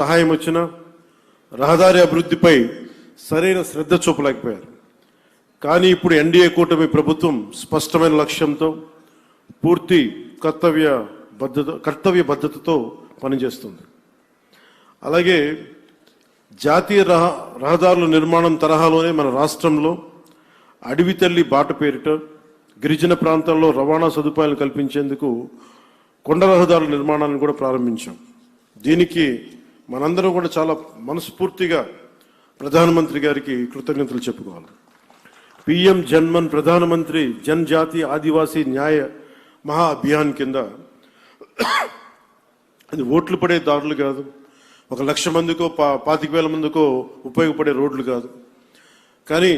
సహాయం వచ్చినా రహదారి అభివృద్ధిపై సరైన శ్రద్ధ చూపలేకపోయారు. కానీ ఇప్పుడు ఎన్డీఏ కూటమి ప్రభుత్వం స్పష్టమైన లక్ష్యంతో పూర్తి కర్తవ్య బద్ధతతో పనిచేస్తుంది. అలాగే జాతీయ రహదారుల నిర్మాణం తరహాలోనే మన రాష్ట్రంలో అడవి తల్లి బాట పేరిట గిరిజన ప్రాంతాల్లో రవాణా సదుపాయాలు కల్పించేందుకు కొండ రహదారుల నిర్మాణాన్ని కూడా ప్రారంభించాం. దీనికి మనందరం కూడా చాలా మనస్ఫూర్తిగా ప్రధానమంత్రి గారికి కృతజ్ఞతలు చెప్పుకోవాలి. పిఎం జన్మన్ ప్రధానమంత్రి జనజాతి ఆదివాసీ న్యాయ మహా అభియాన్ కింద అది ఓట్లు పడే దారులు కాదు, 1,00,000 మందికో 25,000 మందికో ఉపయోగపడే రోడ్లు కాదు. కానీ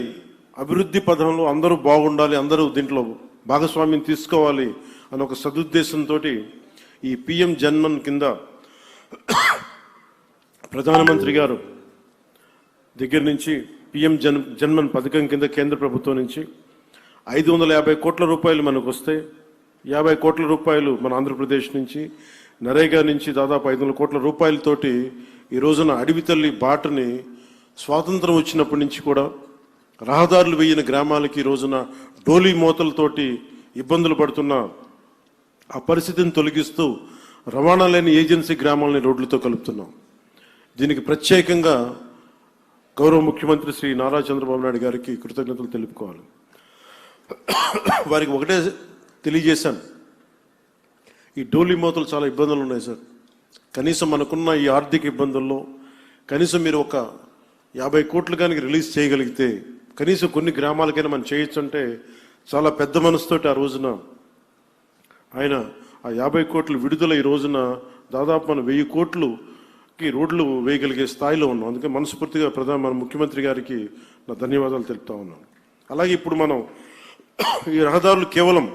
అభివృద్ధి పథంలో అందరూ బాగుండాలి, అందరూ దీంట్లో భాగస్వామ్యం తీసుకోవాలి అని ఒక సదుద్దేశంతో ఈ పిఎం జన్మన్ కింద ప్రధానమంత్రి గారు దగ్గర నుంచి పిఎం జన్మన్ పథకం కింద కేంద్ర ప్రభుత్వం నుంచి 550 కోట్ల రూపాయలు మనకు వస్తే 50 కోట్ల రూపాయలు మన ఆంధ్రప్రదేశ్ నుంచి, నరేగా నుంచి దాదాపు 500 కోట్ల రూపాయలతోటి ఈ రోజున అడవి తల్లి బాటని స్వాతంత్రం వచ్చినప్పటి నుంచి కూడా రహదారులు వేయని గ్రామాలకి ఈ రోజున డోలీ మోతలతోటి ఇబ్బందులు పడుతున్న ఆ పరిస్థితిని తొలగిస్తూ రవాణా లేని ఏజెన్సీ గ్రామాలని రోడ్లతో కలుపుతున్నాం. దీనికి ప్రత్యేకంగా గౌరవ ముఖ్యమంత్రి శ్రీ నారా చంద్రబాబు నాయుడు గారికి కృతజ్ఞతలు తెలుపుకోవాలి. వారికి ఒకటే తెలియజేశాను, ఈ డోలీ మోతలు చాలా ఇబ్బందులు ఉన్నాయి సార్. కనీసం మనకున్న ఈ ఆర్థిక ఇబ్బందుల్లో కనీసం మీరు ఒక 50 కోట్లు కానీ రిలీజ్ చేయగలిగితే కనీసం కొన్ని గ్రామాలకైనా మనం చేయొచ్చు అంటే చాలా పెద్ద మనసుతోటి ఆ రోజున ఆయన ఆ 50 కోట్లు విడుదల ఈ రోజున దాదాపు మనం 1000 కోట్లుకి రోడ్లు వేయగలిగే స్థాయిలో ఉన్నాం. అందుకే మనస్ఫూర్తిగా మన ముఖ్యమంత్రి గారికి నా ధన్యవాదాలు తెలుపుతా ఉన్నాను. అలాగే ఇప్పుడు మనం ఈ రహదారులు కేవలం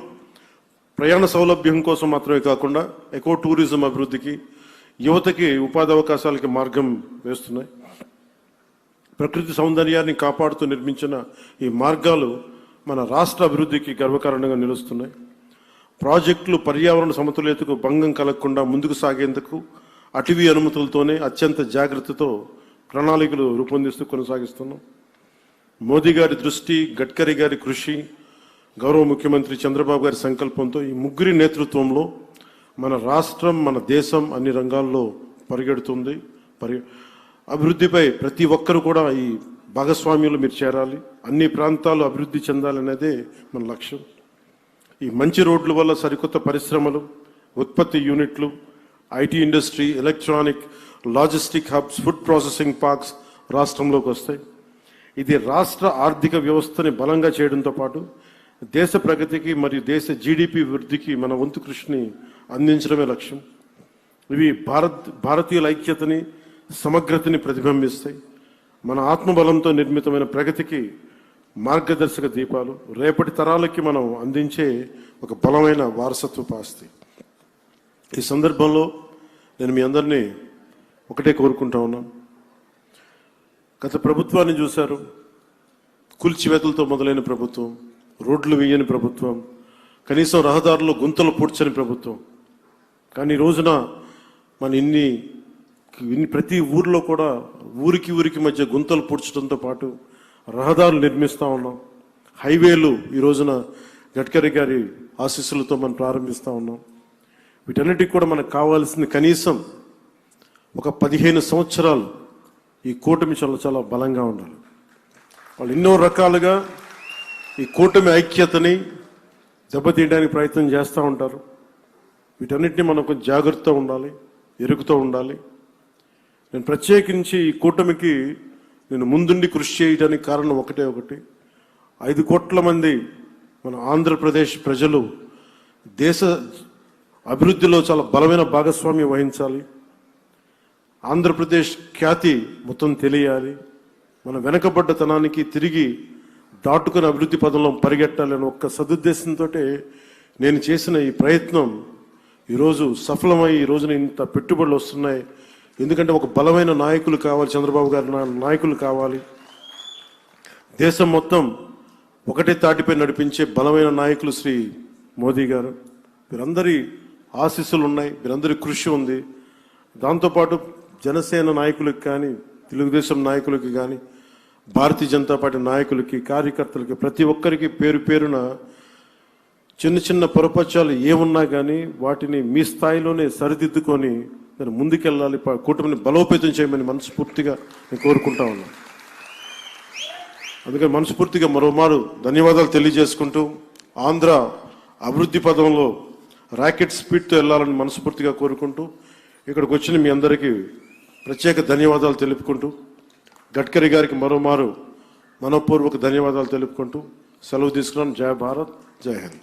ప్రయాణ సౌలభ్యం కోసం మాత్రమే కాకుండా ఎకో టూరిజం అభివృద్ధికి, యువతకి ఉపాధి అవకాశాలకి మార్గం వేస్తున్నాయి. ప్రకృతి సౌందర్యాన్ని కాపాడుతూ నిర్మించిన ఈ మార్గాలు మన రాష్ట్ర అభివృద్ధికి గర్వకారణంగా నిలుస్తున్నాయి. ప్రాజెక్టులు పర్యావరణ సమతుల్యతకు భంగం కలగకుండా ముందుకు సాగేందుకు అటవీ అనుమతులతోనే అత్యంత జాగ్రత్తతో ప్రణాళికలు రూపొందిస్తూ కొనసాగిస్తున్నాం. మోదీ గారి దృష్టి, గడ్కరీ గారి కృషి, గౌరవ ముఖ్యమంత్రి చంద్రబాబు గారి సంకల్పంతో ఈ ముగ్గురి నేతృత్వంలో మన రాష్ట్రం, మన దేశం అన్ని రంగాల్లో పరిగెడుతుంది. అభివృద్ధిపై ప్రతి ఒక్కరు కూడా ఈ భాగస్వామ్యంలో మీరు చేరాలి, అన్ని ప్రాంతాలు అభివృద్ధి చెందాలనేదే మన లక్ష్యం. ఈ మంచి రోడ్ల వల్ల సరికొత్త పరిశ్రమలు, ఉత్పత్తి యూనిట్లు, IT industry, electronic, logistic hubs, food processing parks రాష్ట్రంలోకి వస్తాయి. ఇది రాష్ట్ర ఆర్థిక వ్యవస్థని బలంగా చేయడంతో పాటు దేశ ప్రగతికి మరియు దేశ జీడిపి వృద్ధికి మన వంతు కృషిని అందించడమే లక్ష్యం. ఇవి భారతీయుల ఐక్యతని, సమగ్రతని ప్రతిబింబిస్తాయి. మన ఆత్మబలంతో నిర్మితమైన ప్రగతికి మార్గదర్శక దీపాలు, రేపటి తరాలకి మనం అందించే ఒక బలమైన వారసత్వపు ఆస్తి. ఈ సందర్భంలో నేను మీ అందరినీ ఒకటే కోరుకుంటా ఉన్నాను. గత ప్రభుత్వాన్ని చూశారు, కూల్చివేతలతో మొదలైన ప్రభుత్వం, రోడ్లు వేయని ప్రభుత్వం, కనీసం రహదారుల్లో గుంతలు పూడ్చని ప్రభుత్వం. కానీ ఈ రోజున మన ఇన్ని ప్రతి ఊర్లో కూడా ఊరికి మధ్య గుంతలు పూడ్చడంతో పాటు రహదారులు నిర్మిస్తూ ఉన్నాం. హైవేలు ఈ రోజున గడ్కరీ గారి ఆశీస్సులతో మనం ప్రారంభిస్తూ ఉన్నాం. వీటన్నిటికి కూడా మనకు కావాల్సింది కనీసం ఒక 15 సంవత్సరాలు ఈ కూటమి చాలా బలంగా ఉండాలి. వాళ్ళు ఎన్నో రకాలుగా ఈ కూటమి ఐక్యతని దెబ్బతీయడానికి ప్రయత్నం చేస్తూ ఉంటారు. వీటన్నిటిని మనం కొంచెం జాగ్రత్తగా ఉండాలి, ఎరుగుతూ ఉండాలి. నేను ప్రత్యేకించి ఈ కూటమికి నేను ముందుండి కృషి చేయడానికి కారణం ఒకటి 5 కోట్ల మంది మన ఆంధ్రప్రదేశ్ ప్రజలు దేశ అభివృద్ధిలో చాలా బలమైన భాగస్వామ్యం వహించాలి. ఆంధ్రప్రదేశ్ ఖ్యాతి మొత్తం తెలియాలి. మన వెనకబడ్డతనానికి తిరిగి దాటుకుని అభివృద్ధి పదంలో పరిగెట్టాలని ఒక్క సదుద్దేశంతో నేను చేసిన ఈ ప్రయత్నం ఈరోజు సఫలమై ఈ రోజున ఇంత పెట్టుబడులు వస్తున్నాయి. ఎందుకంటే ఒక బలమైన నాయకులు కావాలి, చంద్రబాబు గారి నాయకులు కావాలి. దేశం మొత్తం ఒకటే తాటిపై నడిపించే బలమైన నాయకులు శ్రీ మోదీ గారు. వీరందరి ఆశీస్సులు ఉన్నాయి, వీరందరి కృషి ఉంది. దాంతోపాటు జనసేన నాయకులకు కానీ, తెలుగుదేశం నాయకులకి కానీ, భారతీయ జనతా పార్టీ నాయకులకి, కార్యకర్తలకి, ప్రతి ఒక్కరికి పేరు పేరున చిన్న చిన్న పొరపచ్చాలు ఏమున్నా కానీ వాటిని మీ స్థాయిలోనే సరిదిద్దుకొని నేను ముందుకెళ్ళాలి, కూటమిని బలోపేతం చేయమని మనస్ఫూర్తిగా నేను కోరుకుంటా ఉన్నాను. అందుకని మనస్ఫూర్తిగా మరోమారు ధన్యవాదాలు తెలియజేసుకుంటూ ఆంధ్ర అభివృద్ధి పదంలో రాకెట్ స్పీడ్తో వెళ్ళాలని మనస్ఫూర్తిగా కోరుకుంటూ ఇక్కడికి వచ్చిన మీ అందరికీ ప్రత్యేక ధన్యవాదాలు తెలుపుకుంటూ గడ్కరీ గారికి మరోమారు మనపూర్వక ధన్యవాదాలు తెలుపుకుంటూ సెలవు తీసుకున్నాను. జై భారత్, జై హింద్.